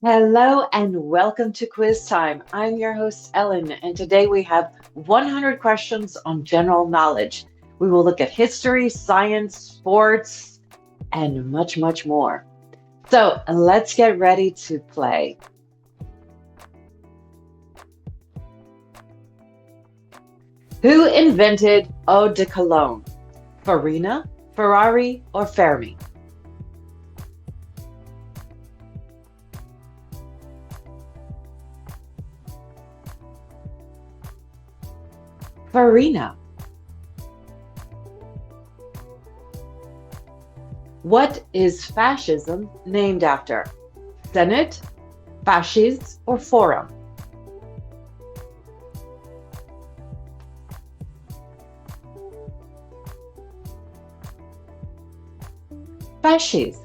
Hello and welcome to Quiz Time. I'm your host, Ellen, and today we have 100 questions on general knowledge. We will look at history, science, sports, and much, much more. So let's get ready to play. Who invented eau de cologne? Farina, Ferrari, or Fermi? Farina. What is fascism named after? Senate, Fasces, or Forum? Fasces.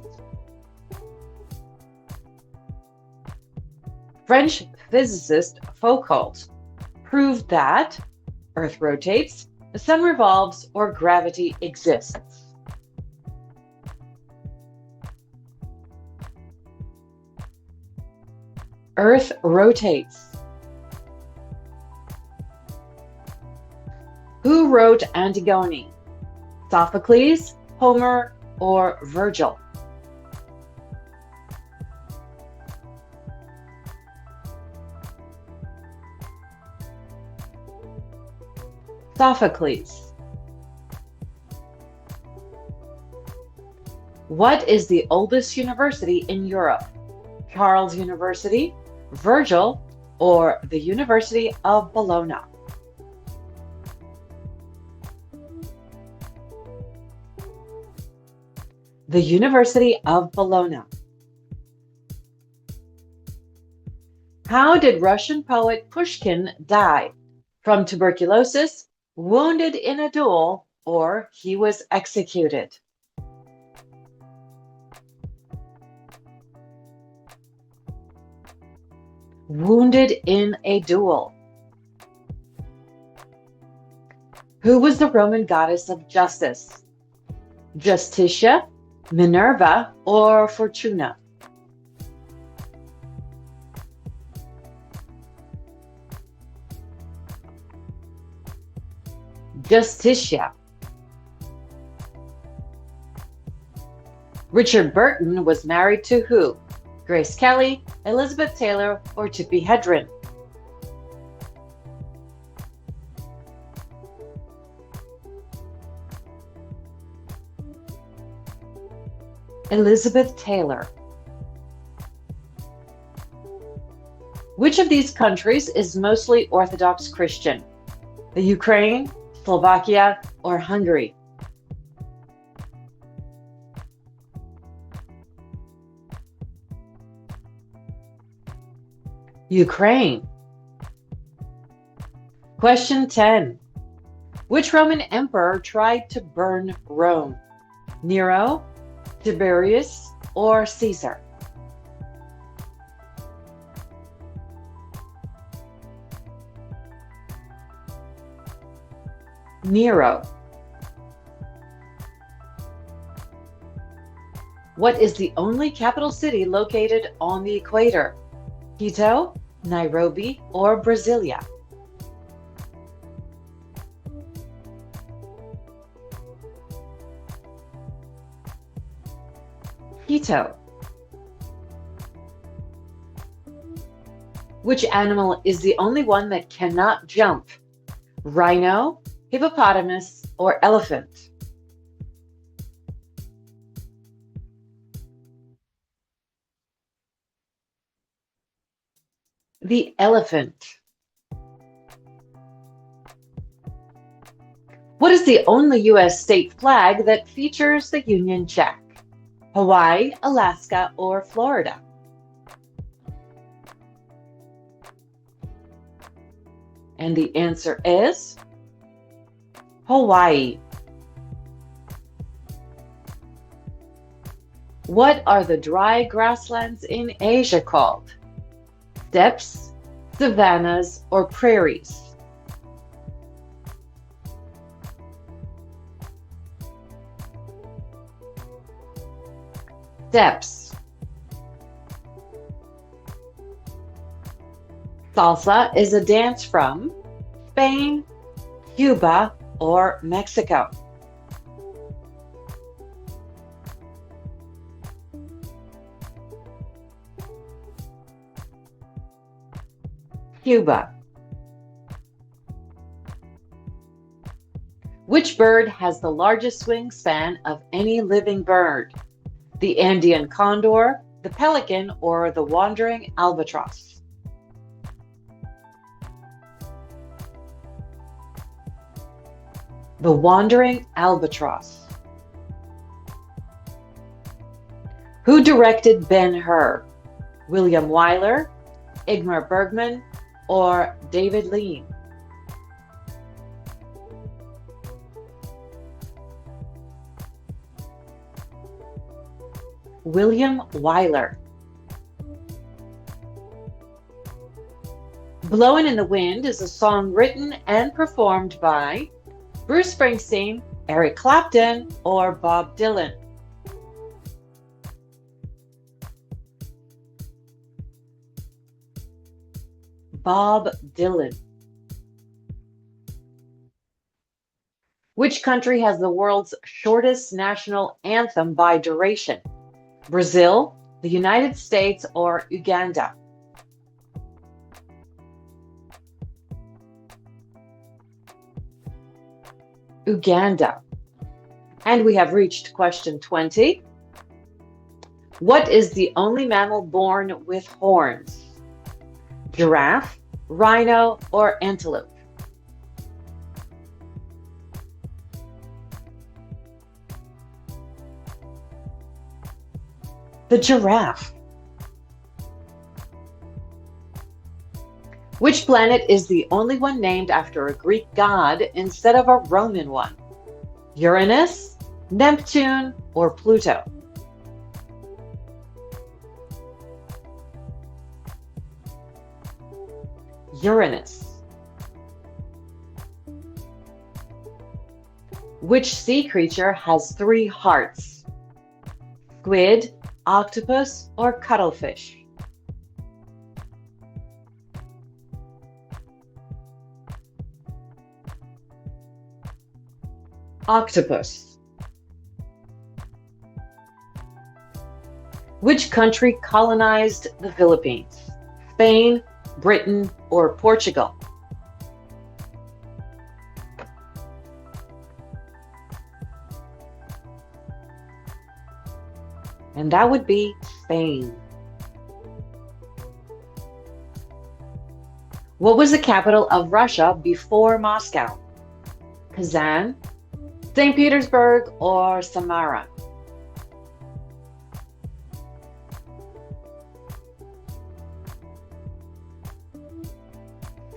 French physicist Foucault proved that Earth rotates, the sun revolves, or gravity exists. Earth rotates. Who wrote Antigone? Sophocles, Homer, or Virgil? Sophocles. What is the oldest university in Europe? Charles University, Virgil, or the University of Bologna? The University of Bologna. How did Russian poet Pushkin die? From tuberculosis, wounded in a duel, or he was executed? Wounded in a duel. Who was the Roman goddess of justice? Justitia, Minerva, or Fortuna? Justitia. Richard Burton was married to who? Grace Kelly, Elizabeth Taylor, or Tippi Hedren? Elizabeth Taylor. Which of these countries is mostly Orthodox Christian? The Ukraine, Slovakia, or Hungary? Ukraine. Question 10. Which Roman emperor tried to burn Rome? Nero, Tiberius, or Caesar? Nero. What is the only capital city located on the equator? Quito, Nairobi, or Brasilia? Quito. Which animal is the only one that cannot jump? Rhino, hippopotamus, or elephant? The elephant. What is the only U.S. state flag that features the Union Jack? Hawaii, Alaska, or Florida? And the answer is Hawaii. What are the dry grasslands in Asia called? Steppes, savannas, or prairies? Steppes. Salsa is a dance from Spain, Cuba, or Mexico. Cuba. Which bird has the largest wingspan of any living bird? The Andean condor, the pelican, or the wandering albatross? The wandering albatross. Who directed Ben-Hur? William Wyler, Ingmar Bergman, or David Lean? William Wyler. Blowin' in the Wind is a song written and performed by Bruce Springsteen, Eric Clapton, or Bob Dylan. Bob Dylan. Which country has the world's shortest national anthem by duration? Brazil, the United States, or Uganda? Uganda. And we have reached question 20. What is the only mammal born with horns? Giraffe, rhino, or antelope? The giraffe. Which planet is the only one named after a Greek god instead of a Roman one? Uranus, Neptune, or Pluto? Uranus. Which sea creature has 3 hearts? Squid, octopus, or cuttlefish? Octopus. Which country colonized the Philippines? Spain, Britain, or Portugal? And that would be Spain. What was the capital of Russia before Moscow? Kazan, St. Petersburg, or Samara?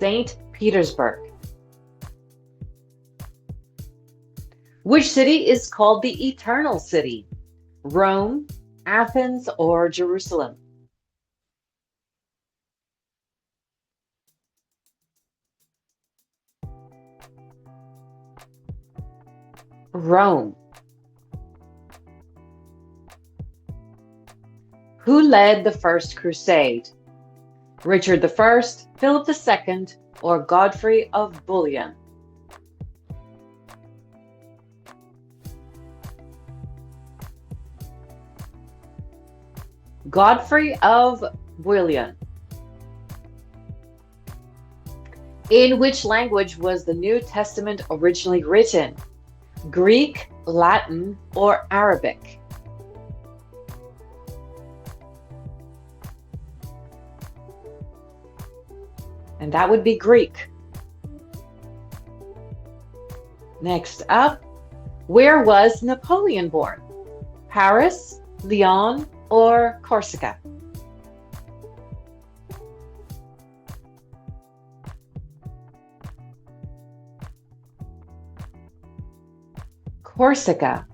St. Petersburg. Which city is called the Eternal City? Rome, Athens, or Jerusalem? Rome. Who led the First Crusade? Richard I, Philip II, or Godfrey of Bouillon? Godfrey of Bouillon. In which language was the New Testament originally written? Greek, Latin, or Arabic? And that would be Greek. Next up, where was Napoleon born? Paris, Lyon, or Corsica? Corsica.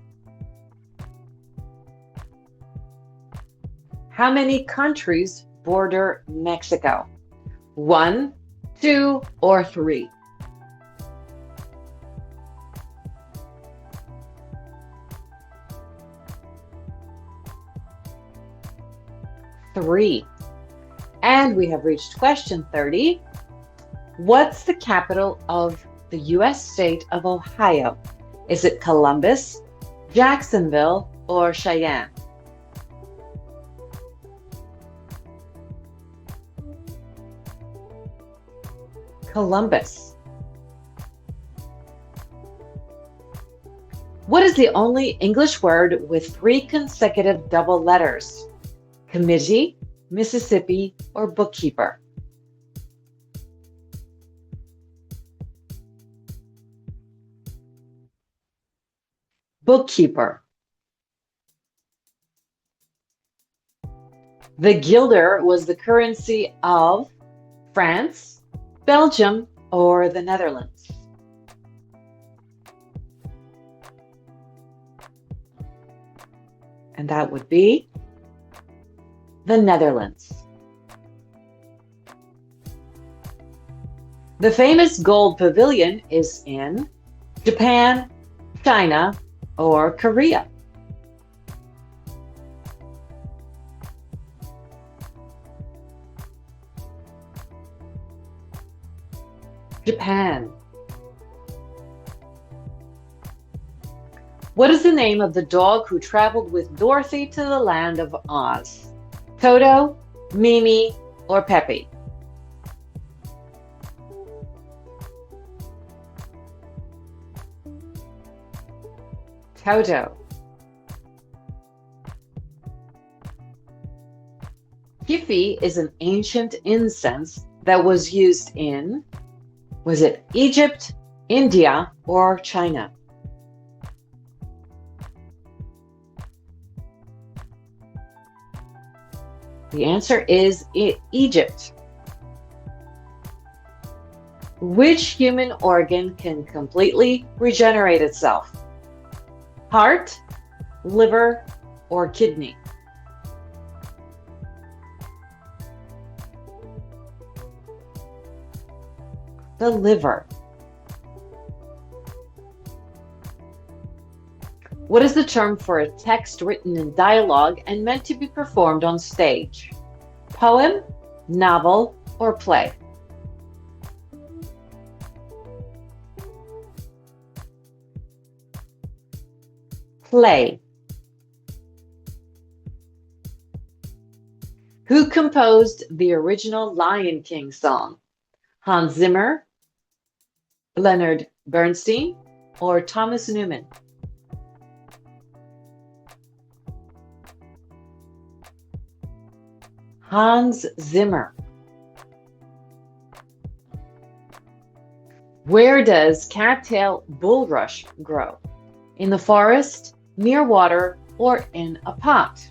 How many countries border Mexico? 1, 2, or 3? Three. And we have reached question 30. What's the capital of the U.S. state of Ohio? Is it Columbus, Jacksonville, or Cheyenne? Columbus. What is the only English word with 3 consecutive double letters? Committee, Mississippi, or bookkeeper? Bookkeeper. The guilder was the currency of France, Belgium, or the Netherlands. And that would be the Netherlands. The famous gold pavilion is in Japan, China, or Korea. Japan. What is the name of the dog who traveled with Dorothy to the land of Oz? Toto, Mimi, or Pepe? Toto. Kifi is an ancient incense that was used in, was it Egypt, India, or China? The answer is Egypt. Which human organ can completely regenerate itself? Heart, liver, or kidney? The liver. What is the term for a text written in dialogue and meant to be performed on stage? Poem, novel, or play? Play. Who composed the original Lion King song? Hans Zimmer, Leonard Bernstein, or Thomas Newman? Hans Zimmer. Where does cattail bulrush grow? In the forest, near water, or in a pot?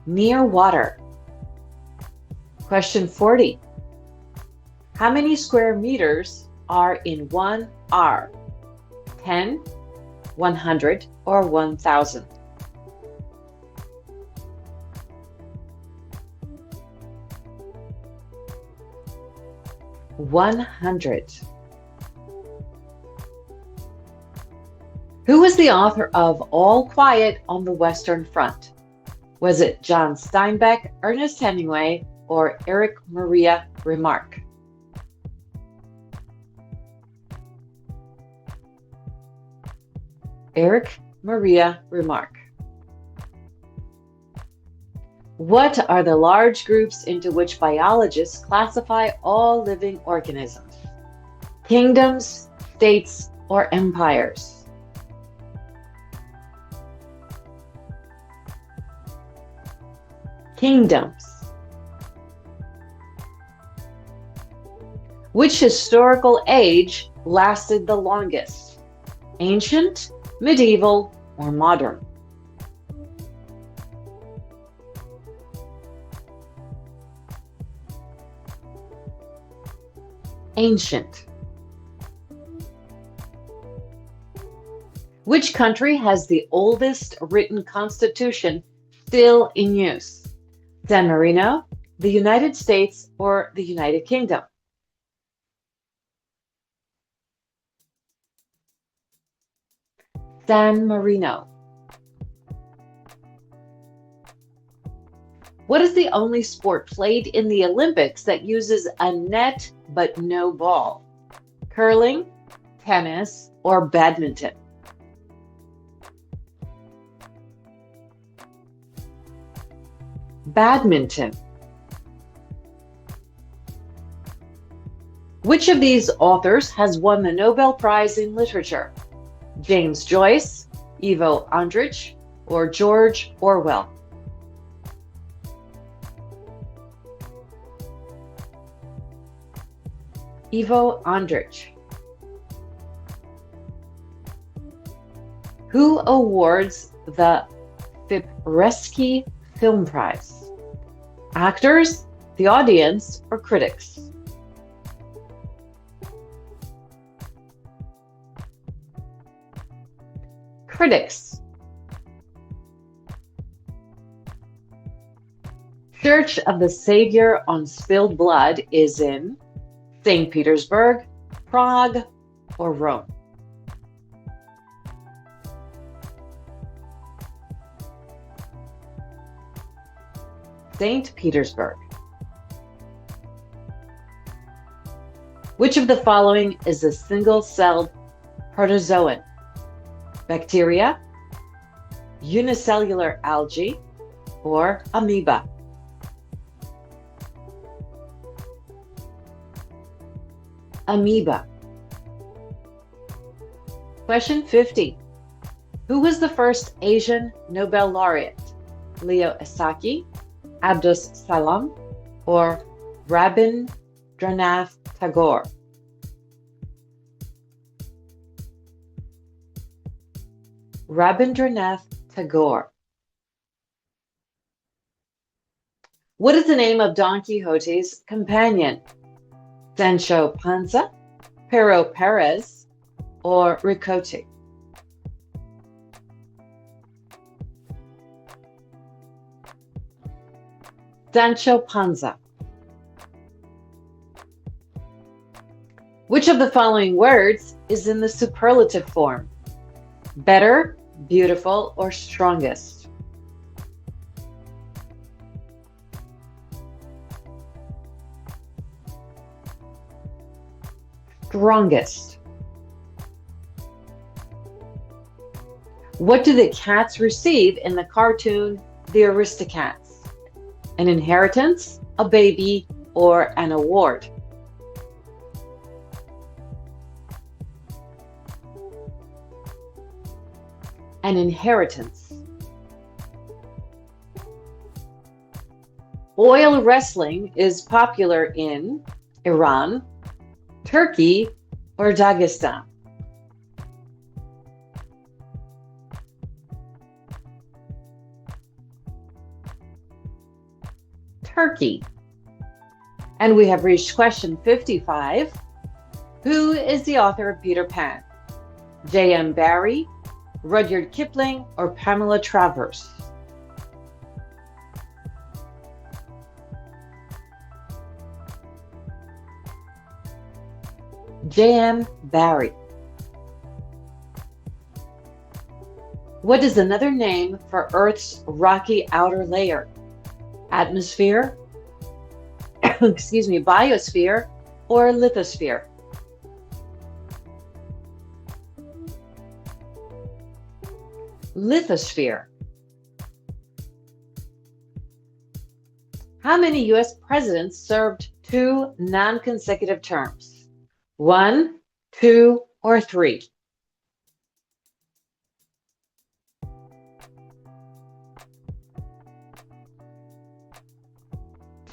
Near water. Question 40. How many square meters are in 1 R? 10, 100, or 1,000? $100. Who was the author of All Quiet on the Western Front? Was it John Steinbeck, Ernest Hemingway, or Erich Maria Remarque? Erich Maria Remarque. What are the large groups into which biologists classify all living organisms? Kingdoms, states, or empires? Kingdoms. Which historical age lasted the longest? Ancient, medieval, or modern? Ancient. Which country has the oldest written constitution still in use? San Marino, the United States, or the United Kingdom? San Marino. What is the only sport played in the Olympics that uses a net but no ball? Curling, tennis, or badminton? Badminton. Which of these authors has won the Nobel Prize in Literature? James Joyce, Ivo Andrić, or George Orwell? Ivo Andrić. Who awards the Fipresci Film Prize? Actors, the audience, or critics? Critics. Church of the Savior on Spilled Blood is in St. Petersburg, Prague, or Rome? St. Petersburg. Which of the following is a single-celled protozoan? Bacteria, unicellular algae, or amoeba? Amoeba. Question 50. Who was the first Asian Nobel laureate? Leo Esaki, Abdus Salam, or Rabindranath Tagore? Rabindranath Tagore. What is the name of Don Quixote's companion? Sancho Panza, Pero Perez, or Ricote? Sancho Panza. Which of the following words is in the superlative form? Better, beautiful, or strongest? Strongest. What do the cats receive in the cartoon The Aristocats? An inheritance, a baby, or an award? An inheritance. Oil wrestling is popular in Iran, Turkey, or Dagestan? Turkey. And we have reached question 55. Who is the author of Peter Pan? J.M. Barrie, Rudyard Kipling, or Pamela Travers? J.M. Barrie. What is another name for Earth's rocky outer layer? Atmosphere, biosphere, or lithosphere? Lithosphere. How many U.S. presidents served 2 non-consecutive terms? 1, 2, or 3?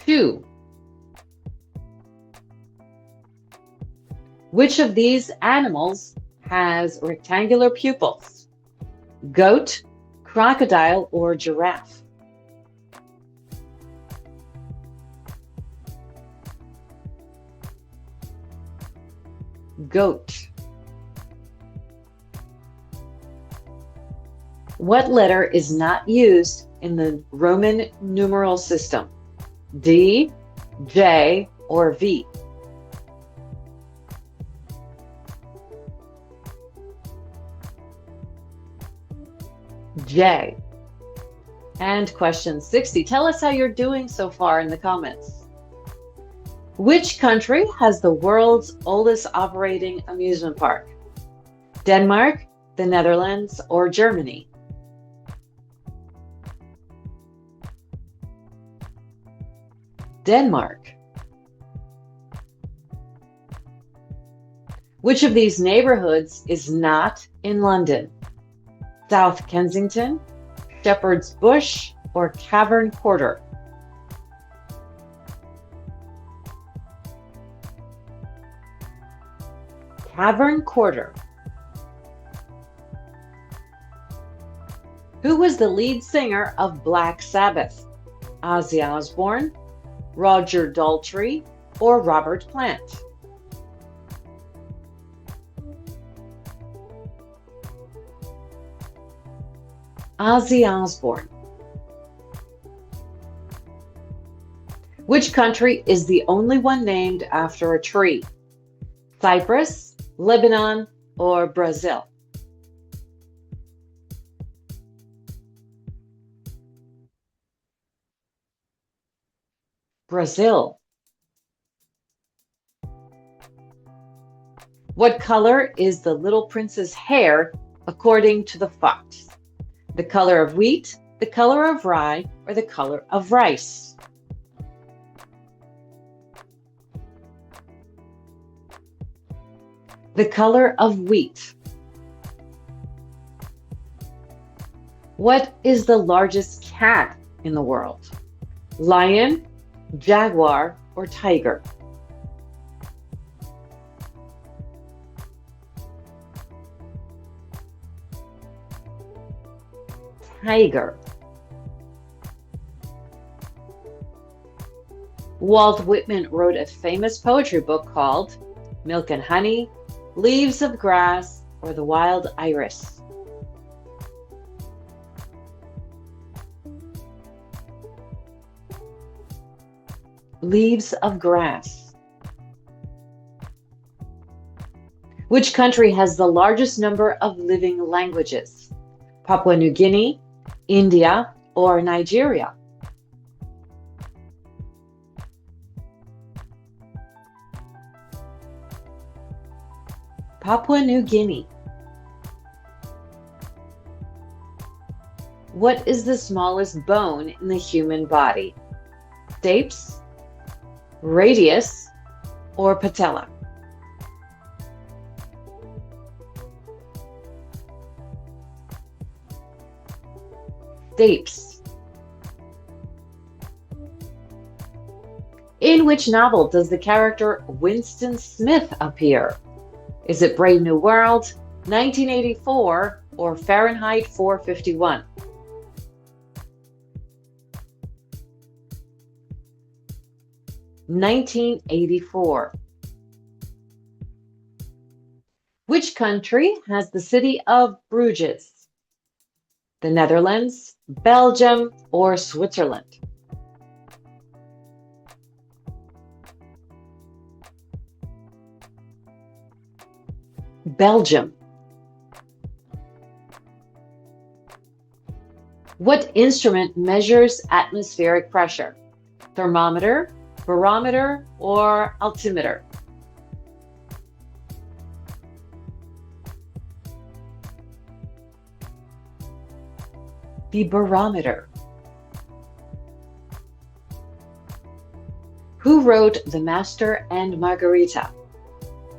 2. Which of these animals has rectangular pupils? Goat, crocodile, or giraffe? Goat. What letter is not used in the Roman numeral system? D, J, or V? J. And question 60. Tell us how you're doing so far in the comments. Which country has the world's oldest operating amusement park? Denmark, the Netherlands, or Germany? Denmark. Which of these neighborhoods is not in London? South Kensington, Shepherd's Bush, or Cavern Quarter? Cavern Quarter. Who was the lead singer of Black Sabbath? Ozzy Osbourne, Roger Daltrey, or Robert Plant? Ozzy Osbourne. Which country is the only one named after a tree? Cyprus, Lebanon, or Brazil? Brazil. What color is the little prince's hair according to the fox? The color of wheat, the color of rye, or the color of rice? The color of wheat. What is the largest cat in the world? Lion, jaguar, or tiger? Tiger. Walt Whitman wrote a famous poetry book called Milk and Honey, Leaves of Grass, or The Wild Iris? Leaves of Grass. Which country has the largest number of living languages? Papua New Guinea, India, or Nigeria? Papua New Guinea. What is the smallest bone in the human body? Stapes, radius, or patella? Stapes. In which novel does the character Winston Smith appear? Is it Brave New World, 1984, or Fahrenheit 451? (1984). Which country has the city of Bruges? The Netherlands, Belgium, or Switzerland? Belgium. What instrument measures atmospheric pressure? Thermometer, barometer, or altimeter? The barometer. Who wrote The Master and Margarita?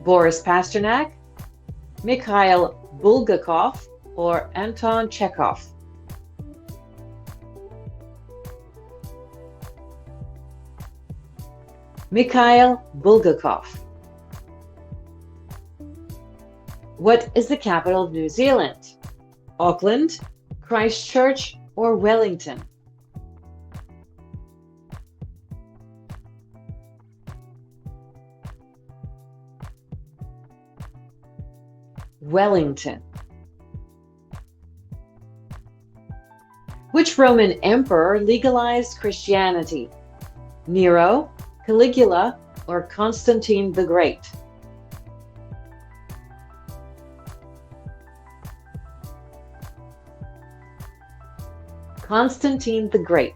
Boris Pasternak, Mikhail Bulgakov, or Anton Chekhov? Mikhail Bulgakov. What is the capital of New Zealand? Auckland, Christchurch, or Wellington? Wellington. Which Roman emperor legalized Christianity? Nero, Caligula, or Constantine the Great? Constantine the Great.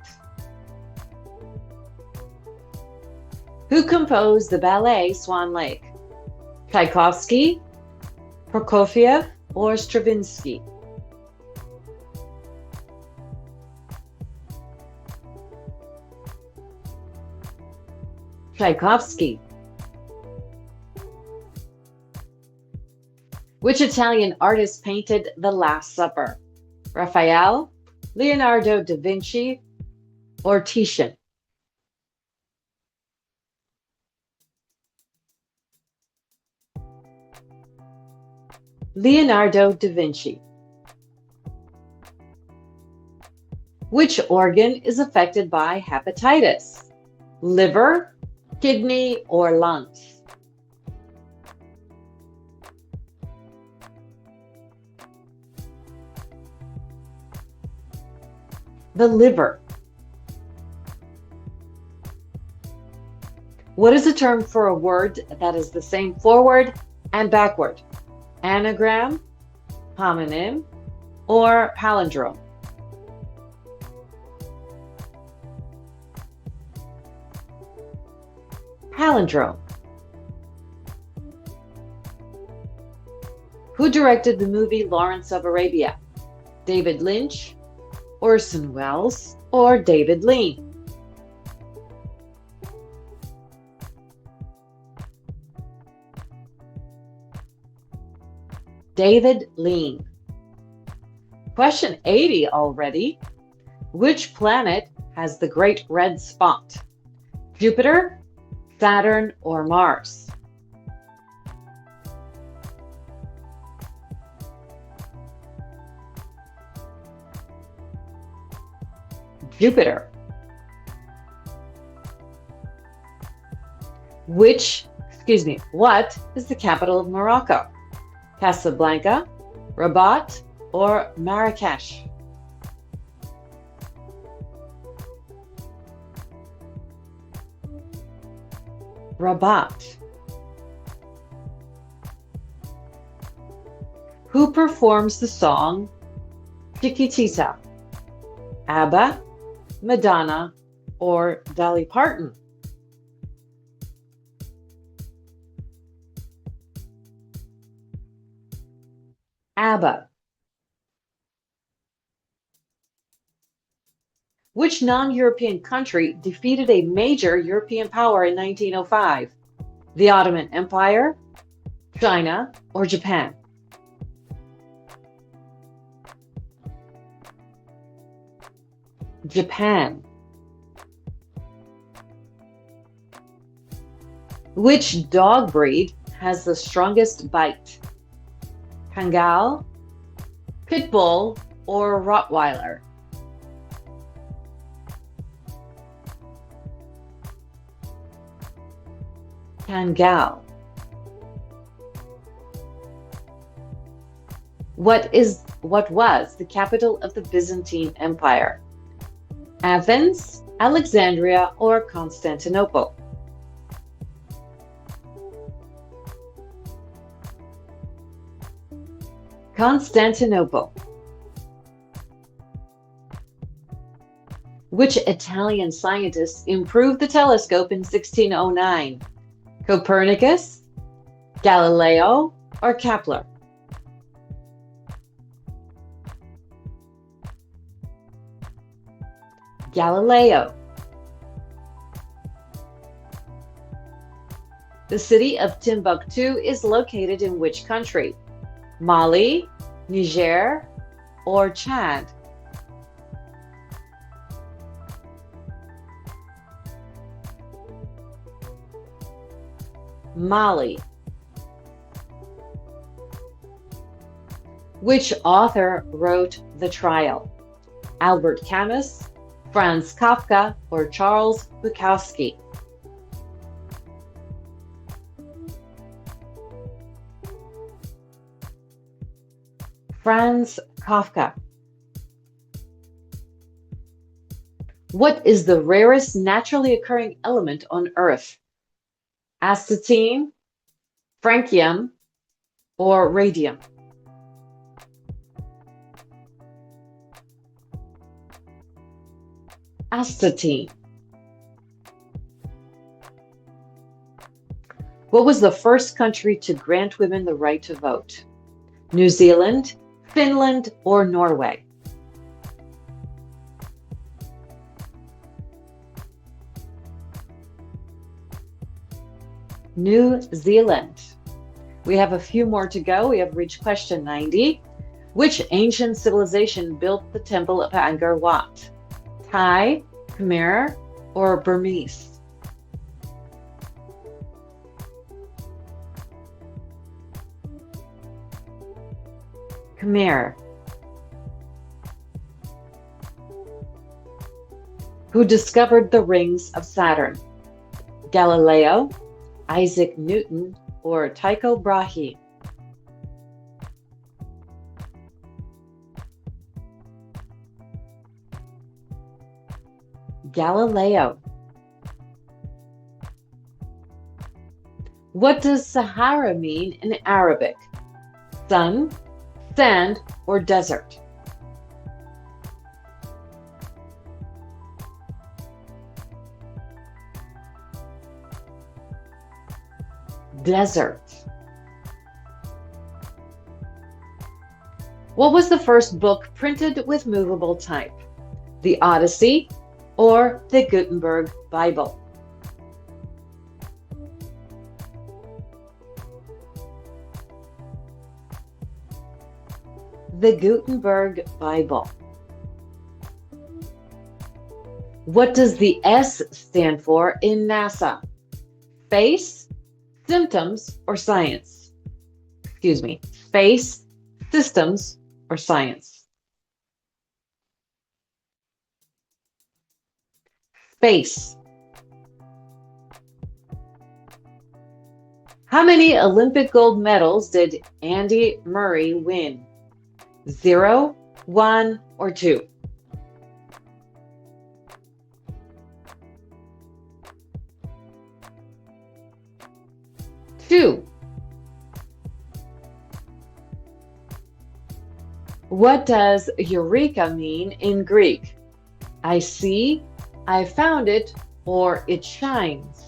Who composed the ballet Swan Lake? Tchaikovsky, Prokofiev, or Stravinsky? Tchaikovsky. Which Italian artist painted The Last Supper? Raphael, Leonardo da Vinci, or Titian? Leonardo da Vinci. Which organ is affected by hepatitis? Liver, kidney, or lungs? The liver. What is a term for a word that is the same forward and backward? Anagram, homonym, or palindrome? Palindrome. Who directed the movie Lawrence of Arabia? David Lynch, Orson Welles, or David Lean? David Lean. Question 80 already. Which planet has the Great Red Spot? Jupiter, Saturn, or Mars? Jupiter. What is the capital of Morocco? Casablanca, Rabat, or Marrakesh? Rabat. Who performs the song Chiquitita? ABBA, Madonna, or Dolly Parton? ABBA. Which non-European country defeated a major European power in 1905? The Ottoman Empire, China, or Japan? Japan. Which dog breed has the strongest bite? Kangal, Pitbull, or Rottweiler? Kangal. What was the capital of the Byzantine Empire? Athens, Alexandria, or Constantinople? Constantinople. Which Italian scientist improved the telescope in 1609? Copernicus, Galileo, or Kepler? Galileo. The city of Timbuktu is located in which country? Mali, Niger, or Chad? Mali. Which author wrote The Trial? Albert Camus, Franz Kafka, or Charles Bukowski? Franz Kafka. What is the rarest naturally occurring element on Earth? Astatine, francium, or radium? 。Asstatine. What was the first country to grant women the right to vote? New Zealand, Finland, or Norway? New Zealand. We have a few more to go. We have reached question 90. Which ancient civilization built the Temple of Angkor Wat? Thai, Khmer, or Burmese? Khmer. Who discovered the rings of Saturn? Galileo, Isaac Newton, or Tycho Brahe? Galileo. What does Sahara mean in Arabic? Sun, sand, or desert? Desert. What was the first book printed with movable type? The Odyssey or the Gutenberg Bible? The Gutenberg Bible. What does the S stand for in NASA? Face, symptoms, or science? Excuse me, space, systems, or science? Space. How many Olympic gold medals did Andy Murray win? 0, 1, or 2? 2. What does eureka mean in Greek? I see, I found it, or it shines?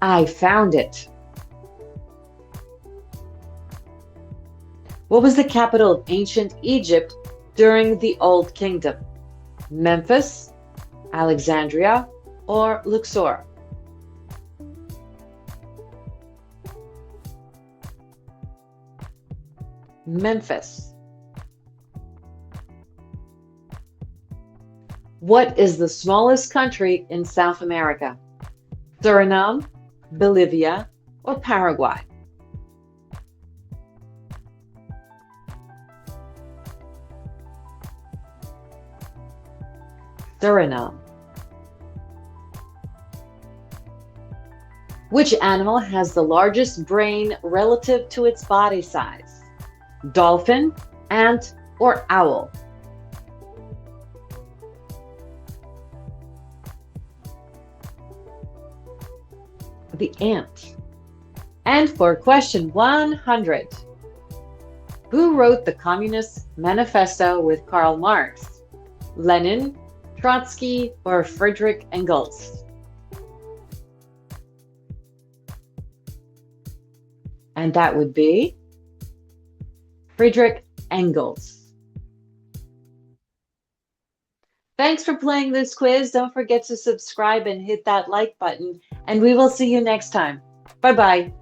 I found it. What was the capital of ancient Egypt during the Old Kingdom? Memphis, Alexandria, or Luxor? Memphis. What is the smallest country in South America? Suriname, Bolivia, or Paraguay? Suriname. Which animal has the largest brain relative to its body size? Dolphin, ant, or owl? The ant. And for question 100, who wrote the Communist Manifesto with Karl Marx? Lenin, Trotsky, or Friedrich Engels? And that would be Friedrich Engels. Thanks for playing this quiz. Don't forget to subscribe and hit that like button, and we will see you next time. Bye-bye.